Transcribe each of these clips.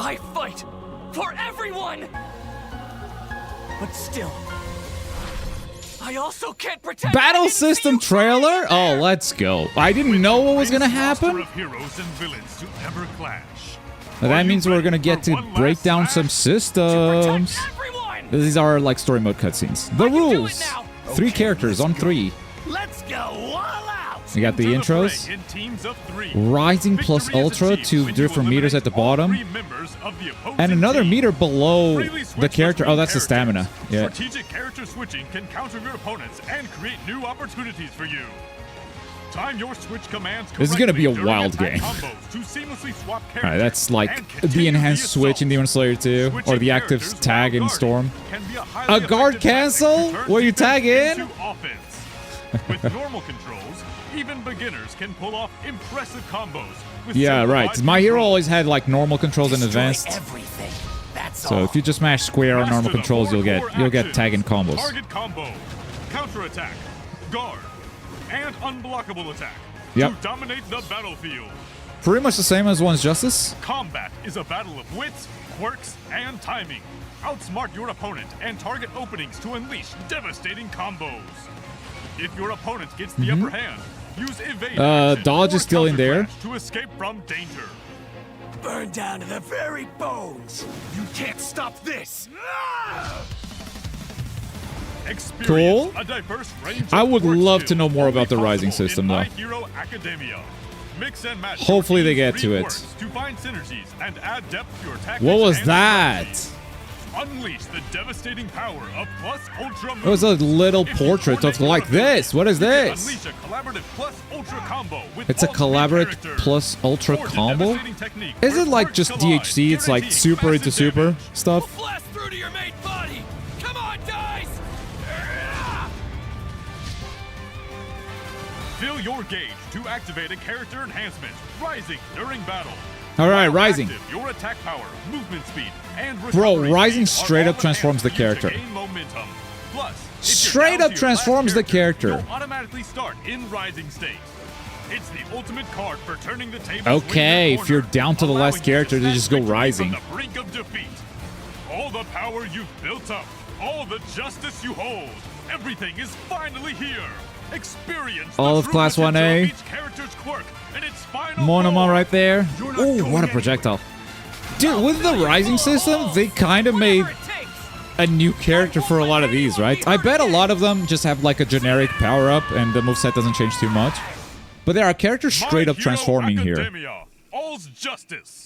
I fight for everyone! But still, I also can't protect Battle system trailer? Oh, let's go. I didn't know what was gonna happen. Of heroes and villains to ever clash. But that means we're gonna get to break down some systems. These are like story mode cutscenes. The rules. 3 characters on 3. Let's go all out! We got the intros. Rising plus Ultra, 2 different meters at the bottom. And another meter below the character. Oh, that's the stamina. Yeah. Strategic character switching can counter your opponents and create new opportunities for you. Time your switch commands. This is gonna be a wild game. Alright, that's like the enhanced switch in Demon Slayer 2, or the active tag in Storm. A guard cancel? Where you tag in? With normal controls, even beginners can pull off impressive combos. Yeah, right. My hero always had like normal controls and advanced. So if you just mash square on normal controls, you'll get tag in combos. Target combo, counter attack, guard, and unblockable attack. Yep. To dominate the battlefield. Pretty much the same as One's Justice. Combat is a battle of wits, quirks, and timing. Outsmart your opponent and target openings to unleash devastating combos. If your opponent gets the upper hand, use evade action dodge or is still in there. to escape from danger. Burn down to the very bones! You can't stop this! Cool. A diverse range I of would quirk love to skills know more about the only Rising possible system, in though. My Hero Academia. Mix and match Hopefully they your get team's to it. quirks to find synergies and add depth to your tactics. What was and that? strategies. Unleash the devastating power of Plus Ultra. It was a little portrait of like this. What is this? Unleash a collaborative Plus Ultra combo with It's a all three collaborate characters. plus ultra Forge a combo? devastating technique Is where it like quirks just collide, DHC? It's like guaranteeing super into massive super damage. stuff? Blast through to your main body! Come on, guys! Fill your gauge to activate a character enhancement, Rising during battle. Alright, While Rising. active, your attack power, movement speed, and Bro, recovery Rising speed are straight all up transforms the enhanced to character. gain momentum. Plus, if you're Straight down up to your transforms last the character. You'll automatically start in Rising state. It's the ultimate card for turning the tables. Okay, when if you're cornered, down to the last allowing you character, they snatch just go victory Rising. From the brink of defeat. All the power you've built up, all the justice you hold, everything is finally here. Experience All the of true Class potential 1A. of each character's quirk and its final Monoma form. right there. You're not Ooh, going what a anywhere. projectile. Dude, with the Rising system, they kind of made a new character for a lot of these, right? I bet a lot of them just have like a generic power-up and the moveset doesn't change too much. But there are characters straight up My Hero transforming here. Academia. All's justice.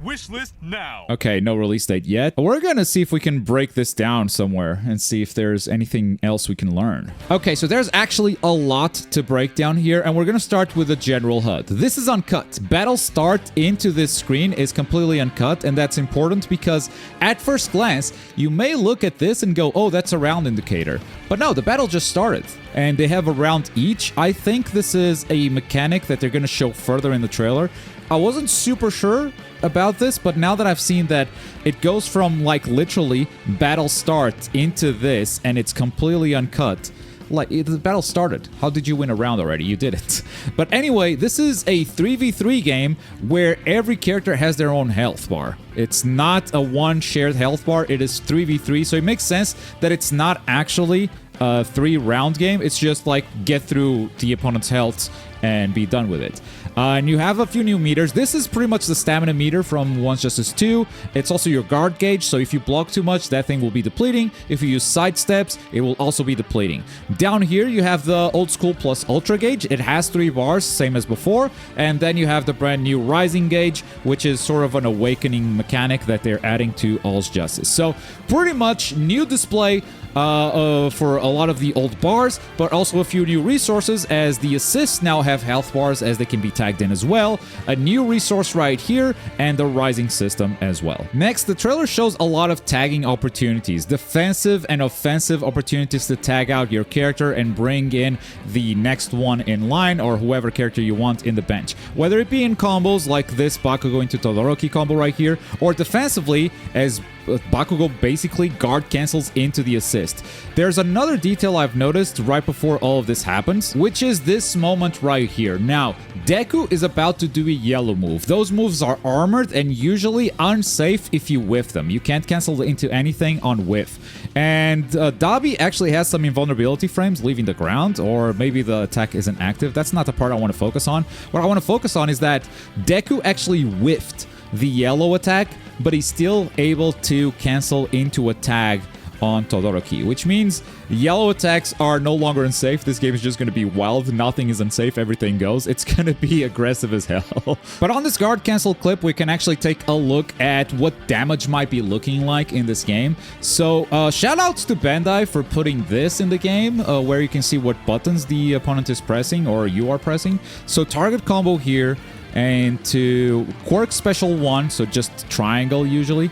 Wish list now. Okay, no release date yet. We're gonna see if we can break this down somewhere and see if there's anything else we can learn. Okay, so there's actually a lot to break down here, and we're gonna start with the general HUD. This is uncut. Battle start into this screen is completely uncut, and that's important because at first glance, you may look at this and go, oh, that's a round indicator. But no, the battle just started, and they have a round each. I think this is a mechanic that they're gonna show further in the trailer. I wasn't super sure about this, but now that I've seen that it goes from like literally battle start into this and it's completely uncut. Like, the battle started. How did you win a round already? You did it. But anyway, this is a 3v3 game where every character has their own health bar. It's not a one shared health bar, it is 3v3, so it makes sense that it's not actually a 3-round game. It's just like get through the opponent's health and be done with it. And you have a few new meters. This is pretty much the stamina meter from One's Justice 2. It's also your guard gauge, so if you block too much, that thing will be depleting. If you use side steps, it will also be depleting. Down here, you have the old school plus ultra gauge. It has 3 bars, same as before. And then you have the brand new rising gauge, which is sort of an awakening mechanic that they're adding to All's Justice. So pretty much new display for a lot of the old bars, but also a few new resources, as the assists now have health bars as they can be tagged in as well. A new resource right here, and the rising system as well. Next, the trailer shows a lot of tagging opportunities, defensive and offensive opportunities to tag out your character and bring in the next one in line, or whoever character you want in the bench. Whether it be in combos like this Bakugo into Todoroki combo right here, or defensively as Bakugo basically guard cancels into the assist. There's another detail I've noticed right before all of this happens, which is this moment right right here. Now, Deku is about to do a yellow move. Those moves are armored and usually unsafe if you whiff them. You can't cancel into anything on whiff. And Dabi actually has some invulnerability frames leaving the ground, or maybe the attack isn't active. That's not the part I want to focus on. What I want to focus on is that Deku actually whiffed the yellow attack, but he's still able to cancel into a tag on Todoroki, which means yellow attacks are no longer unsafe. This game is just going to be wild. Nothing is unsafe. Everything goes. It's going to be aggressive as hell. But on this guard cancel clip, we can actually take a look at what damage might be looking like in this game. So shout outs to Bandai for putting this in the game, where you can see what buttons the opponent is pressing or you are pressing. So target combo here, and to quirk special 1, so just triangle usually,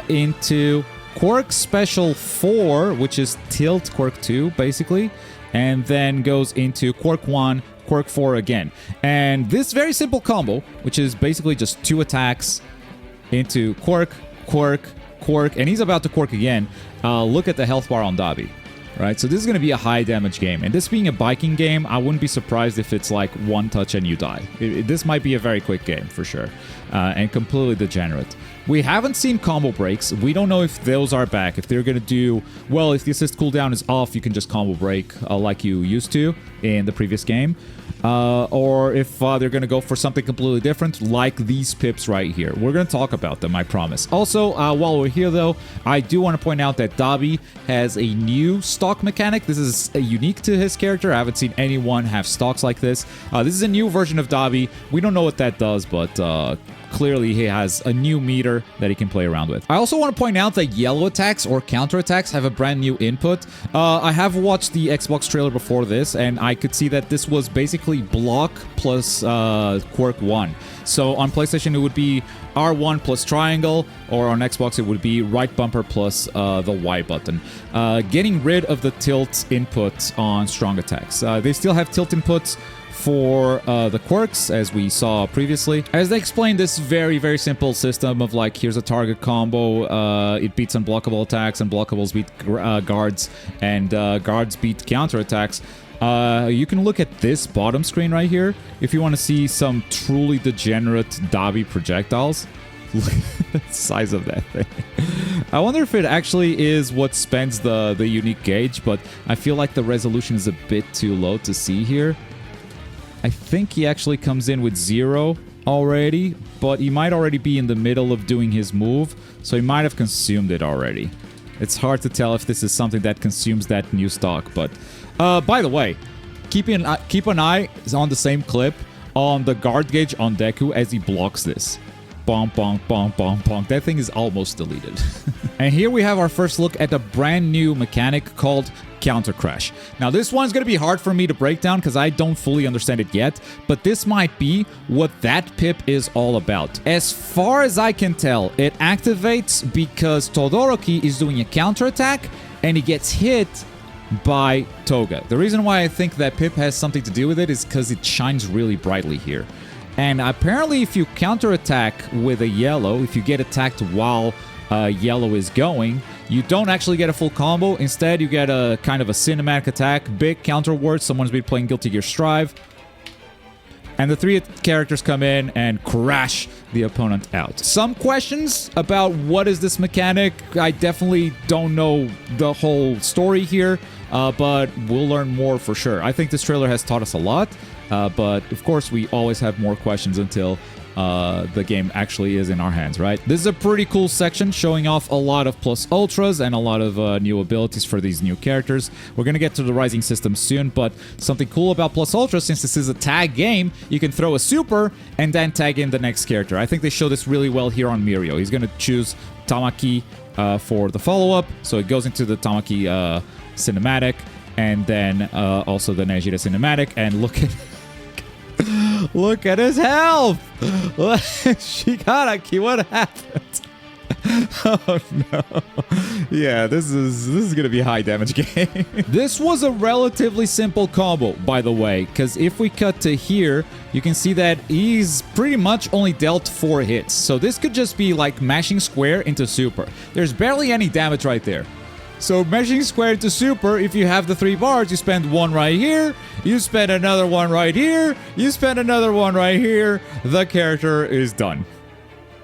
into quirk special 4, which is tilt quirk 2 basically, and then goes into quirk 1, quirk 4 again. And this very simple combo, which is basically just 2 attacks into quirk, quirk, quirk, and he's about to quirk again. Look at the health bar on Dabi. Right, so this is going to be a high damage game, and this being a biking game, I wouldn't be surprised if it's like one touch and you die. This might be a very quick game for sure, and completely degenerate. We haven't seen combo breaks. We don't know if those are back, if they're going to do, well, if the assist cooldown is off, you can just combo break like you used to in the previous game. Or if they're going to go for something completely different, like these pips right here. We're going to talk about them, I promise. Also, while we're here, though, I do want to point out that Dabi has a new stock mechanic. This is unique to his character. I haven't seen anyone have stocks like this. This is a new version of Dabi. We don't know what that does, but clearly he has a new meter that he can play around with. I also want to point out that yellow attacks or counter attacks have a brand new input. I have watched the Xbox trailer before this, and I could see that this was basically block plus quirk 1. So on PlayStation it would be R1 plus triangle, or on Xbox it would be right bumper plus the Y button. Getting rid of the tilt input on strong attacks. They still have tilt inputs for the quirks, as we saw previously. As they explained, this very, very simple system of like, here's a target combo, it beats unblockable attacks, unblockables beat guards, and guards beat counterattacks. You can look at this bottom screen right here if you want to see some truly degenerate Dabi projectiles. Look at the size of that thing. I wonder if it actually is what spends the unique gauge, but I feel like the resolution is a bit too low to see here. I think he actually comes in with 0 already, but he might already be in the middle of doing his move, so he might have consumed it already. It's hard to tell if this is something that consumes that new stock, but by the way, keep an eye on the same clip on the guard gauge on Deku as he blocks this. Bonk, bonk, bonk, bonk, bonk. That thing is almost deleted. And here we have our first look at a brand new mechanic called Counter Crash. Now this one's going to be hard for me to break down because I don't fully understand it yet, but this might be what that pip is all about. As far as I can tell, it activates because Todoroki is doing a counter attack and he gets hit by Toga. The reason why I think that pip has something to do with it is because it shines really brightly here. And apparently if you counterattack with a yellow, if you get attacked while yellow is going, you don't actually get a full combo. Instead, you get a kind of a cinematic attack, big counter word. Someone's been playing Guilty Gear Strive. And the 3 characters come in and crash the opponent out. Some questions about what is this mechanic. I definitely don't know the whole story here, but we'll learn more for sure. I think this trailer has taught us a lot. But of course, we always have more questions until the game actually is in our hands, right? This is a pretty cool section showing off a lot of plus ultras and a lot of new abilities for these new characters. We're gonna get to the rising system soon, but something cool about plus ultra, since this is a tag game, you can throw a super and then tag in the next character. I think they show this really well here on Mirio. He's gonna choose Tamaki for the follow-up, so it goes into the Tamaki cinematic, and then also the Nejira cinematic, and look at his health! Shigaraki, what happened? Oh no. Yeah, this is gonna be a high damage game. This was a relatively simple combo, by the way, because if we cut to here, you can see that he's pretty much only dealt 4 hits. So this could just be like mashing square into super. There's barely any damage right there. So meshing square to super, if you have the 3 bars, you spend one right here, you spend another one right here, you spend another one right here, the character is done.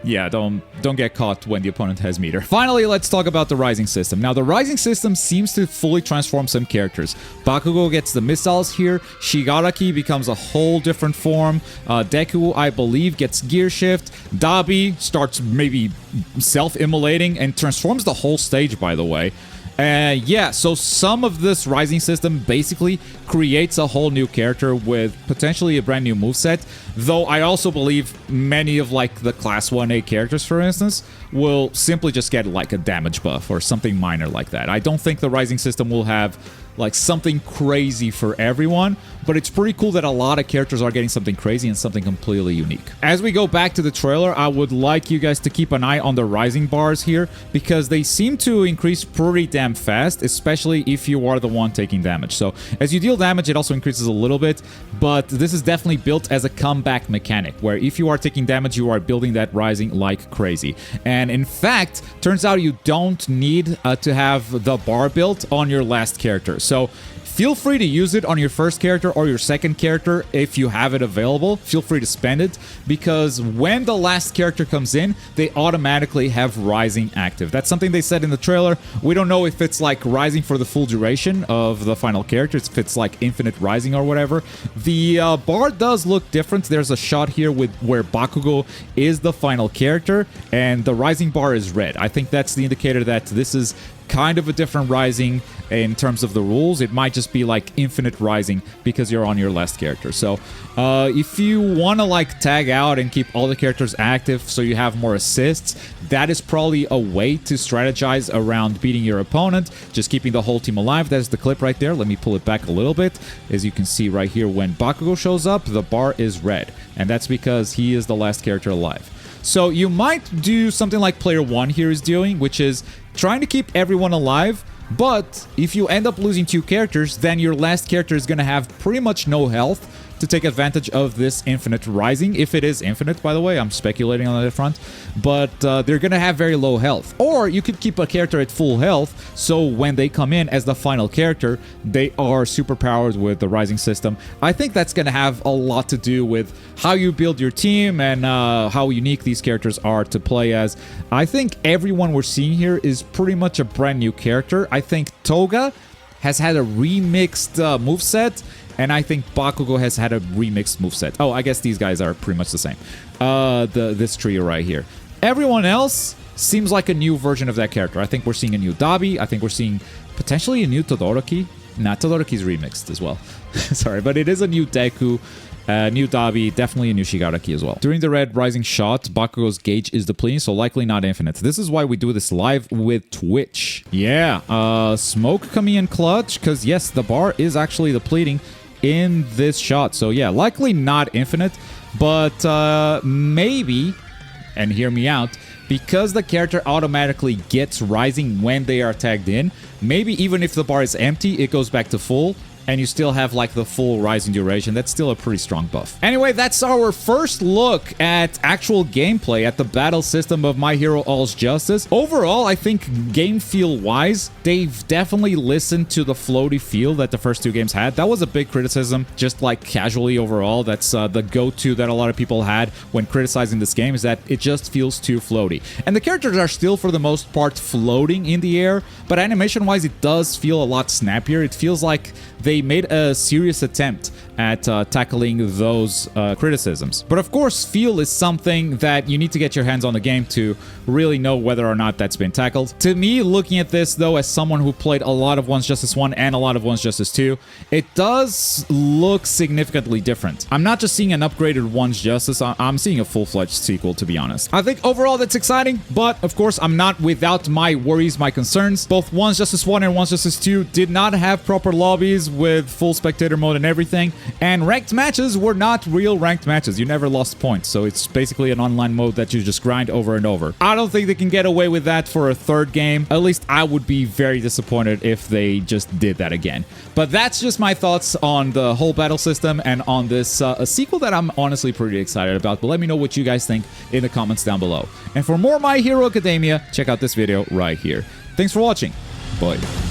Yeah, don't get caught when the opponent has meter. Finally, let's talk about the rising system. Now, the rising system seems to fully transform some characters. Bakugo gets the missiles here. Shigaraki becomes a whole different form. Deku, I believe, gets gear shift. Dabi starts maybe self-immolating and transforms the whole stage, by the way. Yeah, so some of this rising system basically creates a whole new character with potentially a brand new moveset, though I also believe many of like the class 1A characters, for instance, will simply just get like a damage buff or something minor like that. I don't think the rising system will have like something crazy for everyone, but it's pretty cool that a lot of characters are getting something crazy and something completely unique. As we go back to the trailer, I would like you guys to keep an eye on the rising bars here because they seem to increase pretty damn fast, especially if you are the one taking damage. So as you deal damage, it also increases a little bit, but this is definitely built as a comeback mechanic where if you are taking damage, you are building that rising like crazy. And in fact, turns out you don't need to have the bar built on your last character. So feel free to use it on your first character or your second character if you have it available. Feel free to spend it because when the last character comes in, they automatically have rising active. That's something they said in the trailer. We don't know if it's like rising for the full duration of the final character, if it's like infinite rising or whatever. The bar does look different. There's a shot here with where Bakugo is the final character and the rising bar is red. I think that's the indicator that this is kind of a different rising in terms of the rules. It might just be like infinite rising because you're on your last character. So if you want to like tag out and keep all the characters active so you have more assists, that is probably a way to strategize around beating your opponent, just keeping the whole team alive. That's the clip right there. Let me pull it back a little bit. As you can see right here, when Bakugo shows up, the bar is red, and that's because he is the last character alive. So you might do something like player 1 here is doing, which is trying to keep everyone alive, but if you end up losing 2 characters, then your last character is going to have pretty much no health to take advantage of this infinite rising. If it is infinite, by the way, I'm speculating on that front, but they're going to have very low health. Or you could keep a character at full health, so when they come in as the final character, they are super powered with the rising system. I think that's going to have a lot to do with how you build your team and how unique these characters are to play as. I think everyone we're seeing here is pretty much a brand new character. I think Toga has had a remixed moveset, and I think Bakugo has had a remixed moveset. Oh, I guess these guys are pretty much the same. This trio right here. Everyone else seems like a new version of that character. I think we're seeing a new Dabi. I think we're seeing potentially a new Todoroki. Nah, Todoroki's remixed as well. Sorry, but it is a new Deku. New Dabi, definitely a new Shigaraki as well. During the red rising shot, Bakugo's gauge is depleting, so likely not infinite. This is why we do this live with Twitch. Yeah, smoke coming in clutch, because yes, the bar is actually depleting in this shot. So yeah, likely not infinite, but maybe, and hear me out, because the character automatically gets rising when they are tagged in, maybe even if the bar is empty, it goes back to full, and you still have like the full rising duration. That's still a pretty strong buff. Anyway, that's our first look at actual gameplay at the battle system of My Hero All's Justice. Overall, I think game feel wise, they've definitely listened to the floaty feel that the first 2 games had. That was a big criticism, just like casually overall. That's the go-to that a lot of people had when criticizing this game, is that it just feels too floaty. And the characters are still for the most part floating in the air, but animation wise it does feel a lot snappier. It feels like they made a serious attempt at tackling those criticisms. But of course, feel is something that you need to get your hands on the game to really know whether or not that's been tackled. To me, looking at this though, as someone who played a lot of One's Justice 1 and a lot of One's Justice 2, it does look significantly different. I'm not just seeing an upgraded One's Justice, I'm seeing a full-fledged sequel, to be honest. I think overall that's exciting, but of course I'm not without my worries, my concerns. Both One's Justice 1 and One's Justice 2 did not have proper lobbies with full spectator mode and everything, and ranked matches were not real ranked matches. You never lost points, so it's basically an online mode that you just grind over and over. I don't think they can get away with that for a third game. At least I would be very disappointed if they just did that again. But that's just my thoughts on the whole battle system and on this a sequel that I'm honestly pretty excited about. But let me know what you guys think in the comments down below. And for more My Hero Academia, check out this video right here. Thanks for watching. Bye.